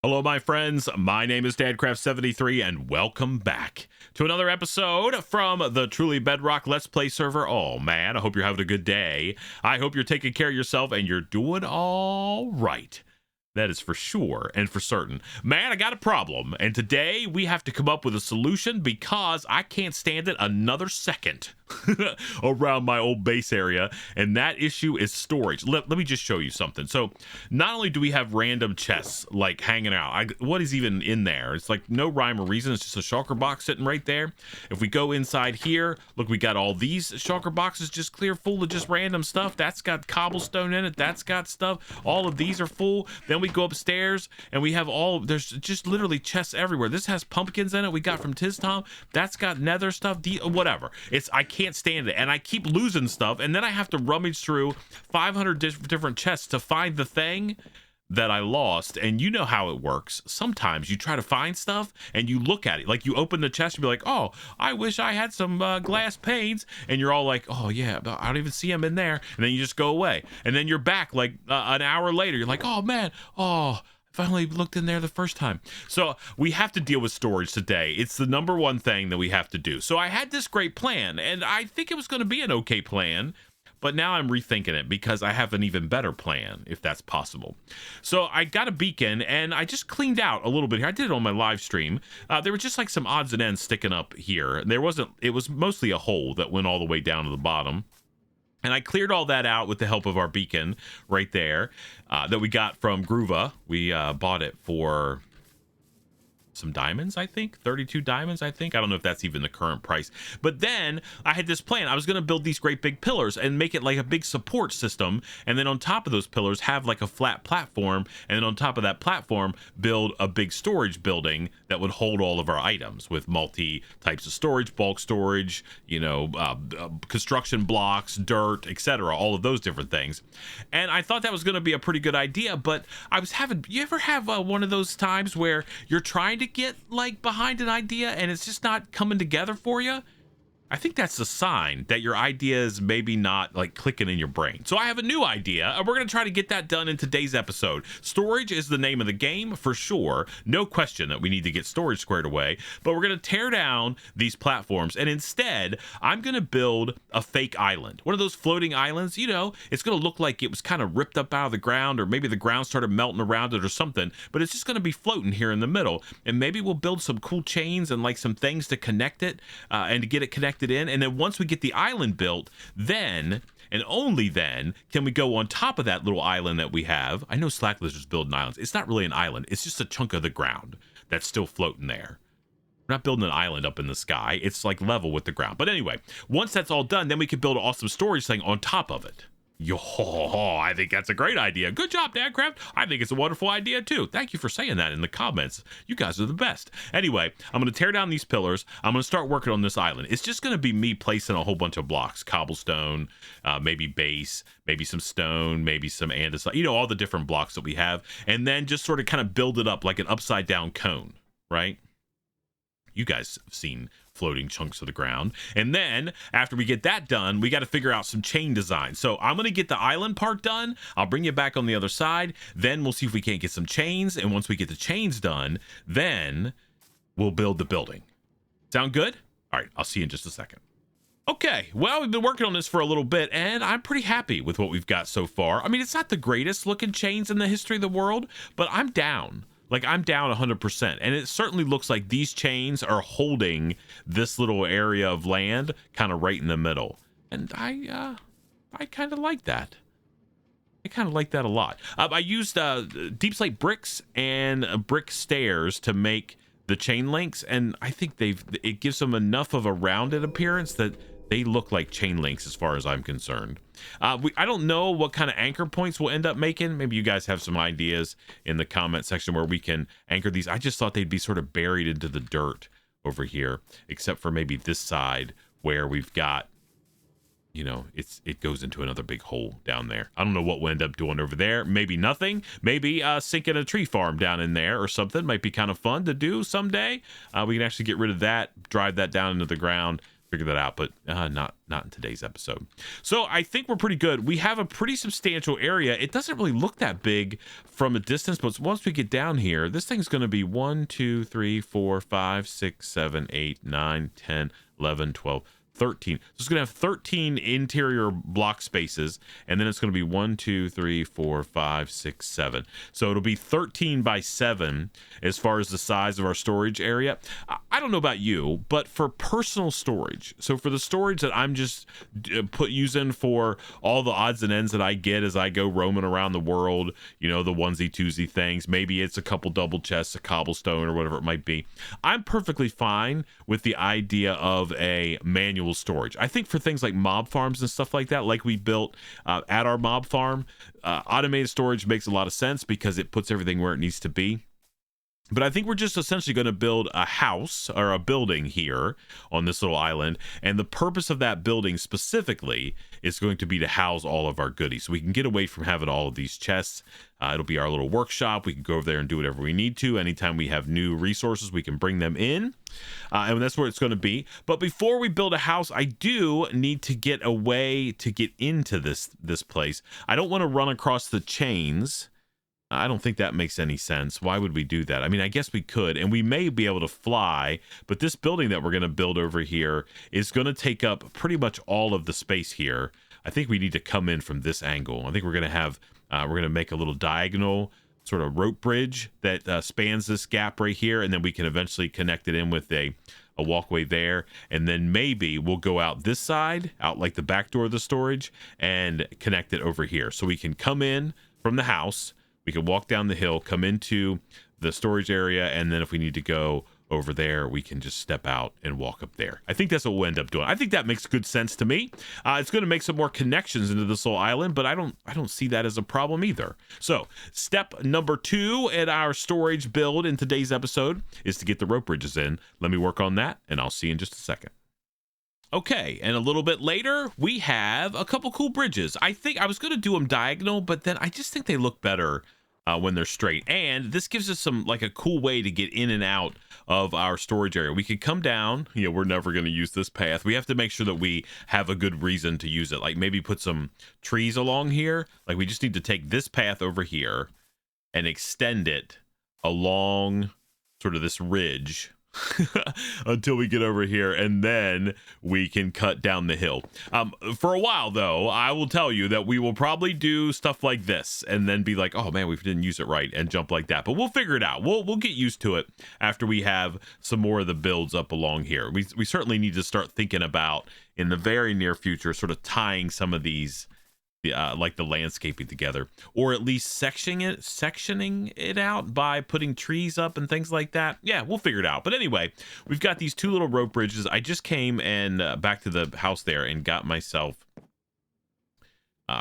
Hello, my friends. My name is DadCraft73, and welcome back to another episode from the Truly Bedrock Let's Play server. Oh, man, I hope you're having a good day. I hope you're taking care of yourself and you're doing all right. That is for sure and for certain. Man, I got a problem, and today we have to come up with a solution because I can't stand it another second around my old base area, and that issue is storage. Let me just show you something. So not only do we have random chests like hanging out, what is even in there? It's like no rhyme or reason. It's just a shulker box sitting right there. If we go inside here, look, we got all these shulker boxes just clear full of just random stuff. That's got cobblestone in it. That's got stuff. All of these are full. Then we go upstairs and we have there's just literally chests everywhere. This has pumpkins in it we got from Tom. That's got nether stuff, whatever. I can't stand it, and I keep losing stuff, and then I have to rummage through 500 different chests to find the thing that I lost. And you know how it works. Sometimes you try to find stuff and you look at it, like you open the chest and be like, oh, I wish I had some glass panes, and you're all like, oh yeah, but I don't even see them in there, and then you just go away, and then you're back like an hour later, you're like, oh man, if I only looked in there the first time. So we have to deal with storage today. It's the number one thing that we have to do. So I had this great plan, and I think it was going to be an okay plan, but now I'm rethinking it because I have an even better plan, if that's possible. So I got a beacon, and I just cleaned out a little bit here. I did it on my live stream. There were just like some odds and ends sticking up here. It was mostly a hole that went all the way down to the bottom. And I cleared all that out with the help of our beacon right there that we got from Groova. We bought it for some diamonds, I think. 32 diamonds, I think. I don't know if that's even the current price. But then I had this plan. I was going to build these great big pillars and make it like a big support system. And then on top of those pillars, have like a flat platform. And then on top of that platform, build a big storage building that would hold all of our items with multi types of storage, bulk storage, construction blocks, dirt, etc. All of those different things. And I thought that was going to be a pretty good idea. But you ever have one of those times where you're trying to get like behind an idea and it's just not coming together for you? I think that's a sign that your idea is maybe not like clicking in your brain. So I have a new idea, and we're going to try to get that done in today's episode. Storage is the name of the game for sure. No question that we need to get storage squared away, but we're going to tear down these platforms, and instead I'm going to build a fake island. One of those floating islands, it's going to look like it was kind of ripped up out of the ground, or maybe the ground started melting around it or something, but it's just going to be floating here in the middle. And maybe we'll build some cool chains and like some things to connect it and to get it connected in. And then once we get the island built, then and only then can we go on top of that little island that we have. I know Slack Lizard's building islands. It's not really an island. It's just a chunk of the ground that's still floating there. We're not building an island up in the sky. It's like level with the ground. But anyway, once that's all done, then we can build an awesome storage thing on top of it. I think that's a great idea. Good job, DadCraft. I think it's a wonderful idea too. Thank you for saying that in the comments. You guys are the best. Anyway, I'm going to tear down these pillars. I'm going to start working on this island. It's just going to be me placing a whole bunch of blocks, cobblestone, maybe base, maybe some stone, maybe some andesite, all the different blocks that we have, and then just sort of kind of build it up like an upside down cone, right? You guys have seen floating chunks of the ground. And then after we get that done, we got to figure out some chain design. So I'm going to get the island part done. I'll bring you back on the other side. Then we'll see if we can't get some chains. And once we get the chains done, then we'll build the building. Sound good? All right, I'll see you in just a second. Okay, well, we've been working on this for a little bit, and I'm pretty happy with what we've got so far. I mean, it's not the greatest looking chains in the history of the world, but I'm down. Like, I'm down 100%, and it certainly looks like these chains are holding this little area of land kind of right in the middle. And I kind of like that. I kind of like that a lot. I used deep slate bricks and brick stairs to make the chain links, and I think it gives them enough of a rounded appearance that they look like chain links as far as I'm concerned. I don't know what kind of anchor points we'll end up making. Maybe you guys have some ideas in the comment section where we can anchor these. I just thought they'd be sort of buried into the dirt over here, except for maybe this side where we've got, it goes into another big hole down there. I don't know what we'll end up doing over there. Maybe nothing. Maybe sinking a tree farm down in there or something. Might be kind of fun to do someday. We can actually get rid of that, drive that down into the ground. figure that out, but not in today's episode. So I think we're pretty good. We have a pretty substantial area. It doesn't really look that big from a distance, but once we get down here, this thing's going to be 1 2 3 4 5 6 7 8 9 10 11 12 13. So it's going to have 13 interior block spaces, and then it's going to be 1 2 3 4 5 6 7. So it'll be 13 by 7 as far as the size of our storage area. I don't know about you, but for personal storage, so for the storage that I'm just using for all the odds and ends that I get as I go roaming around the world, the onesie twosie things, maybe it's a couple double chests, a cobblestone, or whatever it might be, I'm perfectly fine with the idea of a manual storage. I think for things like mob farms and stuff like that, like we built at our mob farm, automated storage makes a lot of sense because it puts everything where it needs to be. But I think we're just essentially going to build a house or a building here on this little island. And the purpose of that building specifically is going to be to house all of our goodies. So we can get away from having all of these chests. It'll be our little workshop. We can go over there and do whatever we need to. Anytime we have new resources, we can bring them in. And that's where it's going to be. But before we build a house, I do need to get a way to get into this place. I don't want to run across the chains. I don't think that makes any sense. Why would we do that? I mean, I guess we could, and we may be able to fly, but this building that we're going to build over here is going to take up pretty much all of the space here. I think we need to come in from this angle. I think we're going to have, we're going to make a little diagonal sort of rope bridge that spans this gap right here, and then we can eventually connect it in with a walkway there, and then maybe we'll go out this side, out like the back door of the storage, and connect it over here. So we can come in from the house, we can walk down the hill, come into the storage area, and then if we need to go over there, we can just step out and walk up there. I think that's what we'll end up doing. I think that makes good sense to me. It's going to make some more connections into this little island, but I don't see that as a problem either. So step number 2 in our storage build in today's episode is to get the rope bridges in. Let me work on that, and I'll see you in just a second. Okay, and a little bit later, we have a couple cool bridges. I think I was going to do them diagonal, but then I just think they look better when they're straight. And this gives us some, like, a cool way to get in and out of our storage area. We could come down. We're never going to use this path. We have to make sure that we have a good reason to use it. Like maybe put some trees along here. Like we just need to take this path over here and extend it along sort of this ridge until we get over here, and then we can cut down the hill. For a while though, I will tell you that we will probably do stuff like this and then be like, oh man, we didn't use it right, and jump like that, but we'll figure it out. We'll get used to it after we have some more of the builds up along here. We certainly need to start thinking about in the very near future sort of tying some of these like the landscaping together, or at least sectioning it out by putting trees up and things like that. Yeah, we'll figure it out. But anyway, we've got these 2 little rope bridges. I just came and back to the house there and got myself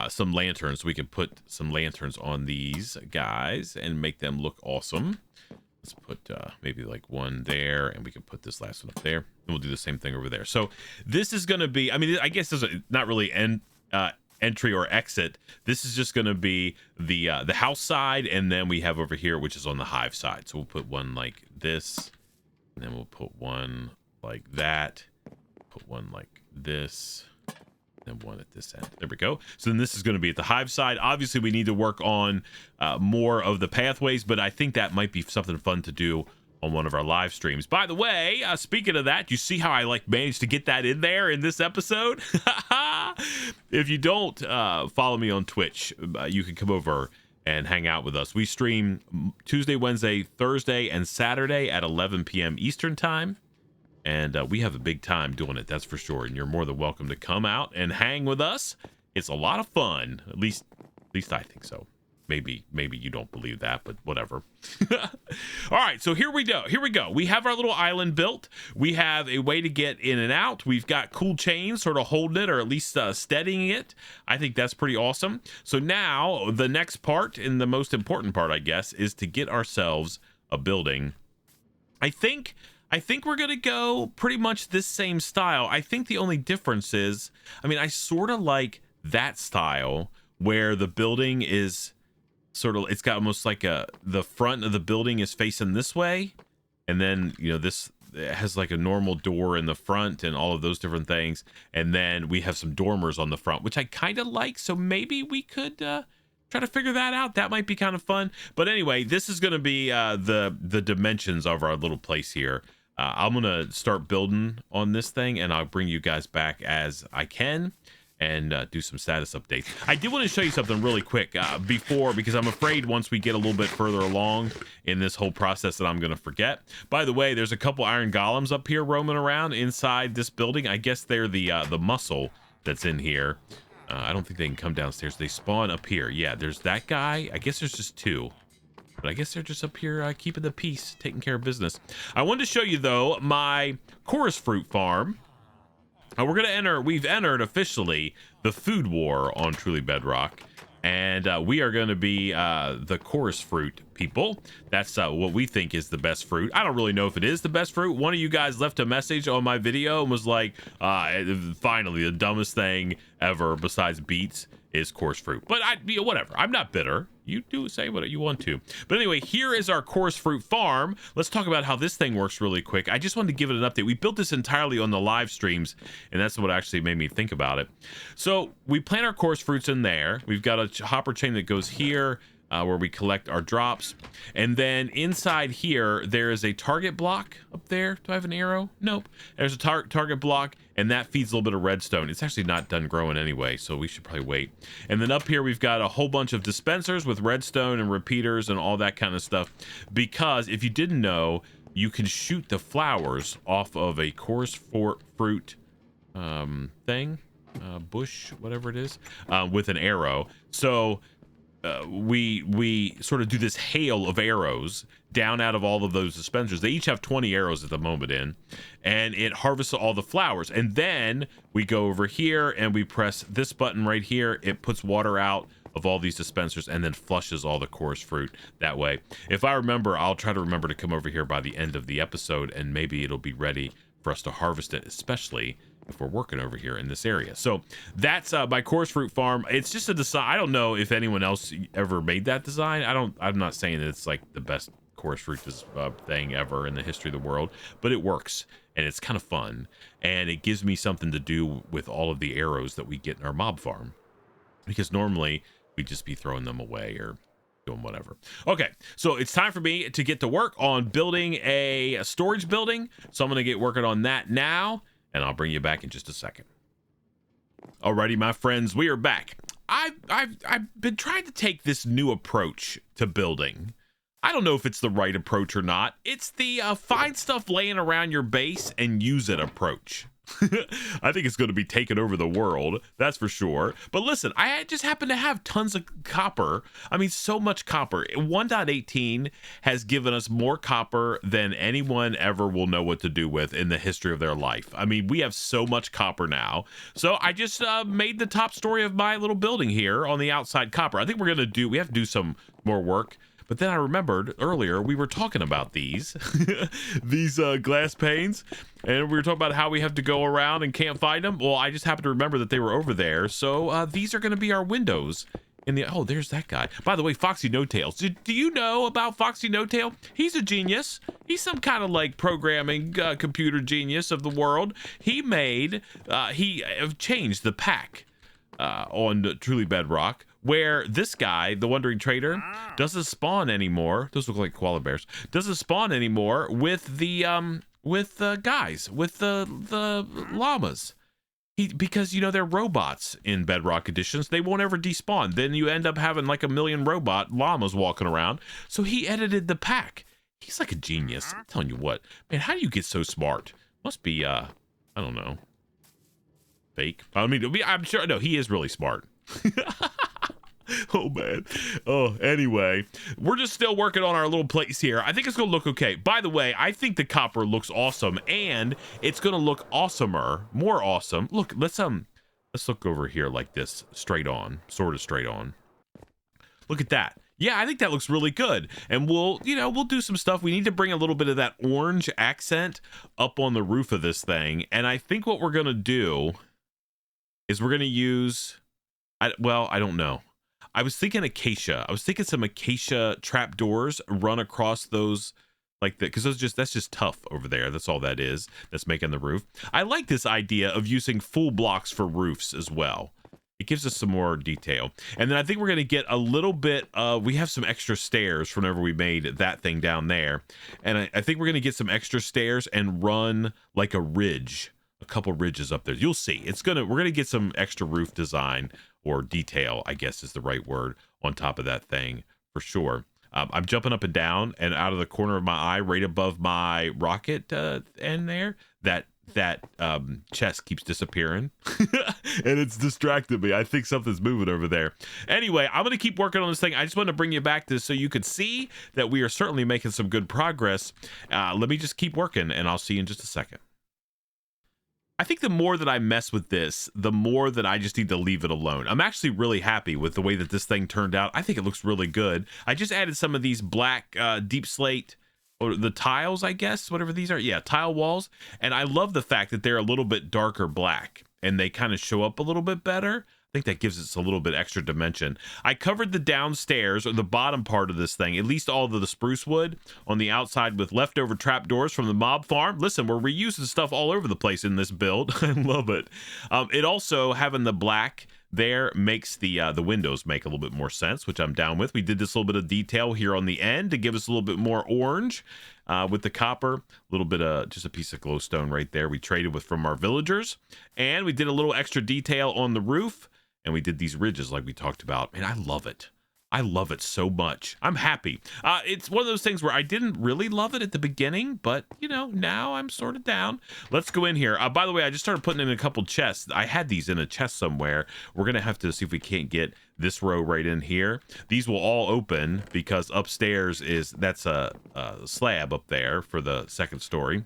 some lanterns. We can put some lanterns on these guys and make them look awesome. Let's put maybe like one there, and we can put this last one up there, and we'll do the same thing over there. So this is going to be, I mean, I guess this is not really entry or exit. This is just going to be the house side, and then we have over here, which is on the hive side. So we'll put one like this, and then we'll put one like that, put one like this, and one at this end. There we go. So then this is going to be at the hive side. Obviously we need to work on more of the pathways, but I think that might be something fun to do on one of our live streams. By the way, speaking of that, you see how I managed to get that in there in this episode? If you don't follow me on Twitch, you can come over and hang out with us. We stream Tuesday, Wednesday, Thursday, and Saturday at 11 p.m. Eastern time. And we have a big time doing it, that's for sure. And you're more than welcome to come out and hang with us. It's a lot of fun. At least I think so. Maybe you don't believe that, but whatever. All right, so here we go. We have our little island built. We have a way to get in and out. We've got cool chains sort of holding it, or at least steadying it. I think that's pretty awesome. So now the next part, and the most important part, I guess, is to get ourselves a building. I think we're going to go pretty much this same style. I think the only difference is, I mean, I sort of like that style where the building is sort of, it's got almost like the front of the building is facing this way, and then this it has like a normal door in the front and all of those different things. And then we have some dormers on the front, which I kind of like. So maybe we could try to figure that out. That might be kind of fun. But anyway, this is going to be the dimensions of our little place here. I'm going to start building on this thing, and I'll bring you guys back as I can and do some status updates. I did want to show you something really quick before, because I'm afraid once we get a little bit further along in this whole process that I'm going to forget. By the way, there's a couple iron golems up here roaming around inside this building. I guess they're the muscle that's in here. I don't think they can come downstairs. They spawn up here. Yeah, there's that guy. I guess there's just two. But I guess they're just up here keeping the peace, taking care of business. I wanted to show you, though, my chorus fruit farm. We've entered officially the food war on Truly Bedrock, and we are going to be the chorus fruit people. That's what we think is the best fruit. I don't really know if it is the best fruit. One of you guys left a message on my video and was like, finally, the dumbest thing ever besides beets is chorus fruit. But whatever. I'm not bitter. You do say what you want to. But anyway, here is our chorus fruit farm. Let's talk about how this thing works really quick. I just wanted to give it an update. We built this entirely on the live streams, and that's what actually made me think about it. So we plant our chorus fruits in there. We've got a hopper chain that goes here, where we collect our drops. And then inside here, there is a target block up there. Do I have an arrow? Nope. There's a target block, and that feeds a little bit of redstone. It's actually not done growing anyway, so we should probably wait. And then up here, we've got a whole bunch of dispensers with redstone and repeaters and all that kind of stuff. Because if you didn't know, you can shoot the flowers off of a chorus fruit thing, bush, whatever it is, with an arrow. So we sort of do this hail of arrows down out of all of those dispensers. They each have 20 arrows at the moment in, and it harvests all the flowers. And then we go over here and we press this button right here. It puts water out of all these dispensers and then flushes all the chorus fruit that way. If I remember, I'll try to remember to come over here by the end of the episode, and maybe it'll be ready for us to harvest it, especially if we're working over here in this area. So that's my chorus fruit farm. It's just a design. I don't know if anyone else ever made that design. I'm not saying that it's like the best chorus fruit thing ever in the history of the world, but it works and it's kind of fun, and it gives me something to do with all of the arrows that we get in our mob farm, because normally we'd just be throwing them away or doing whatever. Okay, so it's time for me to get to work on building a storage building. So I'm going to get working on that now, and I'll bring you back in just a second. Alrighty, my friends, we are back. I've been trying to take this new approach to building. I don't know if it's the right approach or not. It's the find stuff laying around your base and use it approach. I think it's going to be taking over the world, that's for sure. But listen, I just happen to have tons of copper. I mean, so much copper. 1.18 has given us more copper than anyone ever will know what to do with in the history of their life. I mean, we have so much copper now. So I just made the top story of my little building here on the outside copper. I think we have to do some more work. But then I remembered earlier we were talking about these glass panes, and we were talking about how we have to go around and can't find them. Well, I just happened to remember that they were over there. So these are going to be our windows. Oh, there's that guy. By the way, Foxy No-Tails. Do you know about Foxy No-Tail? He's a genius. He's some kind of like programming computer genius of the world. He changed the pack on Truly Bedrock, where this guy, the Wandering Trader, doesn't spawn anymore. Those look like koala bears. Doesn't spawn anymore with the llamas. Because they're robots in Bedrock editions. They won't ever despawn. Then you end up having like a million robot llamas walking around. So he edited the pack. He's like a genius. I'm telling you what, man. How do you get so smart? Must be I don't know, fake. I mean, I'm sure. No, he is really smart. Oh man. Oh, anyway, we're just still working on our little place here. I think it's gonna look okay. By the way, I think the copper looks awesome, and it's gonna look awesomer, more awesome. Look, let's look over here like this, straight on, sort of straight on. Look at that. Yeah, I think that looks really good. And we'll do some stuff. We need to bring a little bit of that orange accent up on the roof of this thing. And I think what we're gonna do is we're gonna use, I don't know. I was thinking acacia. I was thinking some acacia trapdoors run across those like that, because that's just tough over there. That's all that is. That's making the roof. I like this idea of using full blocks for roofs as well. It gives us some more detail. And then I think we're going to get a little bit we have some extra stairs from whenever we made that thing down there. And I think we're going to get some extra stairs and run like a ridge, a couple ridges up there. You'll see. We're going to get some extra roof design or detail, I guess is the right word, on top of that thing for sure. I'm jumping up and down, and out of the corner of my eye, right above my rocket end there, that chest keeps disappearing and it's distracted me. I think something's moving over there. Anyway, I'm going to keep working on this thing. I just want to bring you back to this so you could see that we are certainly making some good progress. Let me just keep working, and I'll see you in just a second. I think the more that I mess with this, the more that I just need to leave it alone. I'm actually really happy with the way that this thing turned out. I think it looks really good. I just added some of these black deep slate, or the tiles, I guess, whatever these are. Yeah, tile walls. And I love the fact that they're a little bit darker black and they kind of show up a little bit better. I think that gives us a little bit extra dimension. I covered the downstairs, or the bottom part of this thing, at least all of the spruce wood on the outside, with leftover trapdoors from the mob farm. Listen, we're reusing stuff all over the place in this build. I love it. It also, having the black there makes the windows make a little bit more sense, which I'm down with. We did this little bit of detail here on the end to give us a little bit more orange with the copper. A little bit of just a piece of glowstone right there we traded with from our villagers. And we did a little extra detail on the roof. And we did these ridges like we talked about. Man, I love it. I love it so much. I'm happy. It's one of those things where I didn't really love it at the beginning, but, you know, now I'm sort of down. Let's go in here. By the way, I just started putting in a couple chests. I had these in a chest somewhere. We're going to have to see if we can't get this row right in here. These will all open because upstairs that's a slab up there for the second story.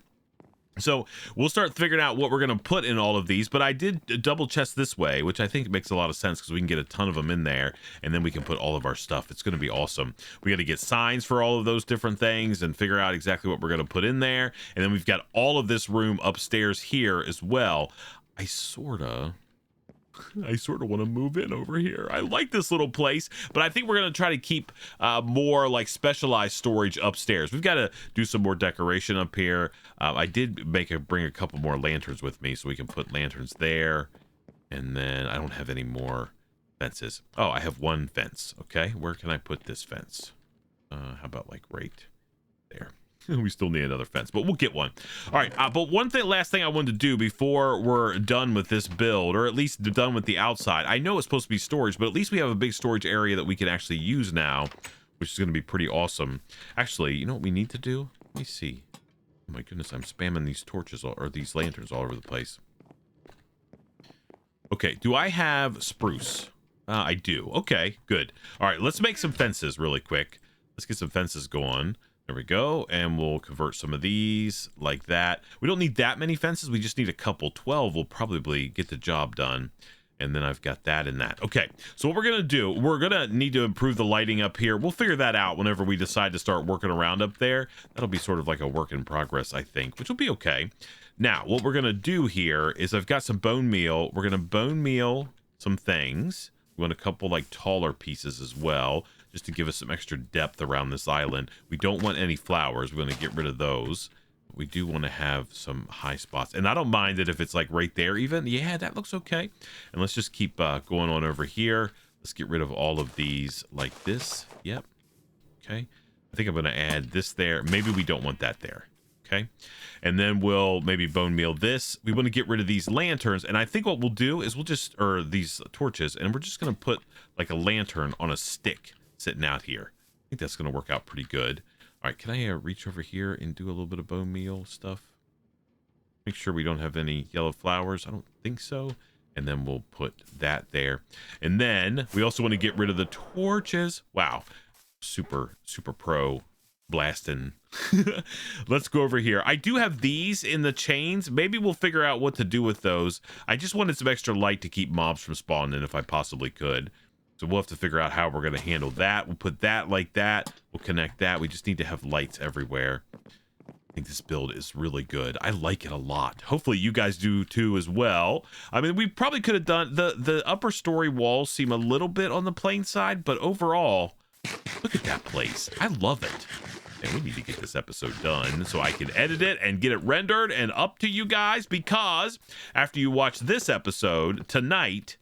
So we'll start figuring out what we're going to put in all of these, but I did double chest this way, which I think makes a lot of sense because we can get a ton of them in there, and then we can put all of our stuff. It's going to be awesome. We got to get signs for all of those different things and figure out exactly what we're going to put in there. And then we've got all of this room upstairs here as well. I sort of want to move in over here. I like this little place, but I think we're going to try to keep more like specialized storage upstairs. We've got to do some more decoration up here. I did bring a couple more lanterns with me so we can put lanterns there. And then I don't have any more fences. Oh, I have one fence. Okay, where can I put this fence? How about like right there? We still need another fence, but we'll get one. All right, but last thing I wanted to do before we're done with this build, or at least done with the outside. I know it's supposed to be storage, but at least we have a big storage area that we can actually use now, which is going to be pretty awesome. Actually, you know what we need to do? Let me see. Oh my goodness, I'm spamming these torches or these lanterns all over the place. Okay, do I have spruce? I do. Okay, good. All right, let's make some fences really quick. Let's get some fences going. There we go, and we'll convert some of these like that. We don't need that many fences. We just need a couple. 12 will probably get the job done. And then I've got that and that. Okay, so what we're going to do, we're going to need to improve the lighting up here. We'll figure that out whenever we decide to start working around up there. That'll be sort of like a work in progress, I think, which will be okay. Now, what we're going to do here is I've got some bone meal. We're going to bone meal some things. We want a couple like taller pieces as well, just to give us some extra depth around this island. We don't want any flowers. We're going to get rid of those. We do want to have some high spots, and I don't mind it if it's like right there even. Yeah, that looks okay. And let's just keep going on over here. Let's get rid of all of these like this. Yep. Okay. I think I'm going to add this there. Maybe we don't want that there. Okay. And then we'll maybe bone meal this. We want to get rid of these lanterns, and I think what we'll do is or these torches, and we're just going to put like a lantern on a stick sitting out here. I think that's going to work out pretty good. All right, can I reach over here and do a little bit of bone meal stuff? Make sure we don't have any yellow flowers. I don't think so. And then we'll put that there. And then we also want to get rid of the torches. Wow, super pro blasting. Let's go over here. I do have these in the chains. Maybe we'll figure out what to do with those. I just wanted some extra light to keep mobs from spawning if I possibly could. So we'll have to figure out how we're going to handle that. We'll put that like that. We'll connect that. We just need to have lights everywhere. I think this build is really good. I like it a lot. Hopefully you guys do too as well. I mean, we probably could have done the upper story walls seem a little bit on the plain side, but overall, look at that place. I love it. And we need to get this episode done so I can edit it and get it rendered and up to you guys, because after you watch this episode tonight,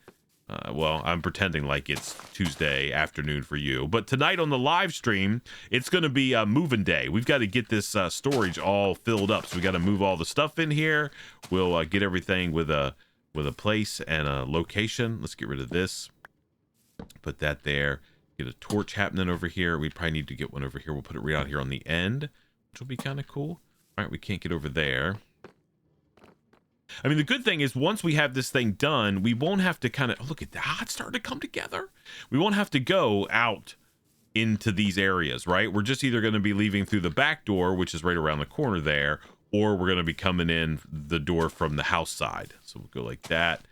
well, I'm pretending like it's Tuesday afternoon for you, but tonight on the live stream, it's going to be moving day. We've got to get this storage all filled up, so we got to move all the stuff in here. We'll get everything with a place and a location. Let's get rid of this. Put that there. Get a torch happening over here. We probably need to get one over here. We'll put it right out here on the end, which will be kind of cool. All right, we can't get over there. I mean, the good thing is once we have this thing done, we won't have to kind of, look at that, it's starting to come together. We won't have to go out into these areas, right? We're just either going to be leaving through the back door, which is right around the corner there, or we're going to be coming in the door from the house side. So we'll go like that.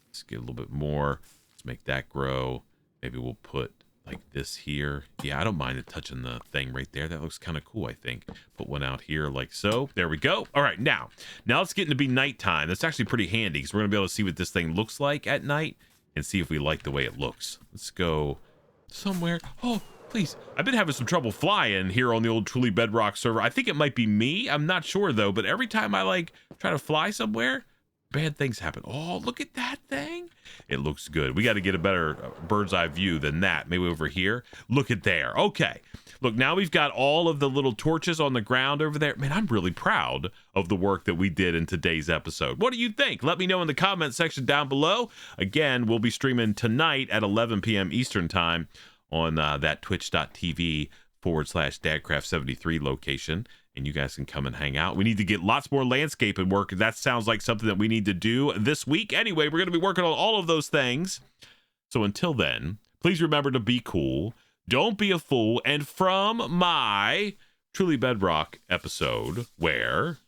Let's get a little bit more. Let's make that grow. Maybe we'll put like this here. Yeah, I don't mind it touching the thing right there. That looks kind of cool, I think. Put one out here like so. There we go. All right, now it's getting to be nighttime. That's actually pretty handy because we're going to be able to see what this thing looks like at night and see if we like the way it looks. Let's go somewhere. Oh, please. I've been having some trouble flying here on the old Truly Bedrock server. I think it might be me. I'm not sure, though. But every time I, like, try to fly somewhere, bad things happen. Oh, look at that thing. It looks good. We got to get a better bird's eye view than that. Maybe over here. Look at there. Okay. Look, now we've got all of the little torches on the ground over there. Man, I'm really proud of the work that we did in today's episode. What do you think? Let me know in the comment section down below. Again, we'll be streaming tonight at 11 p.m. Eastern time on that twitch.tv/dadcraft73 location. And you guys can come and hang out. We need to get lots more landscaping work. That sounds like something that we need to do this week. Anyway, we're going to be working on all of those things. So until then, please remember to be cool. Don't be a fool. And from my Truly Bedrock episode where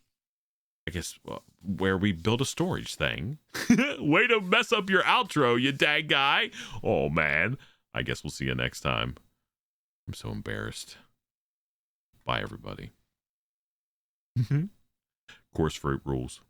we build a storage thing. Way to mess up your outro, you dag guy. Oh, man. I guess we'll see you next time. I'm so embarrassed. Bye, everybody. Course fruit rules.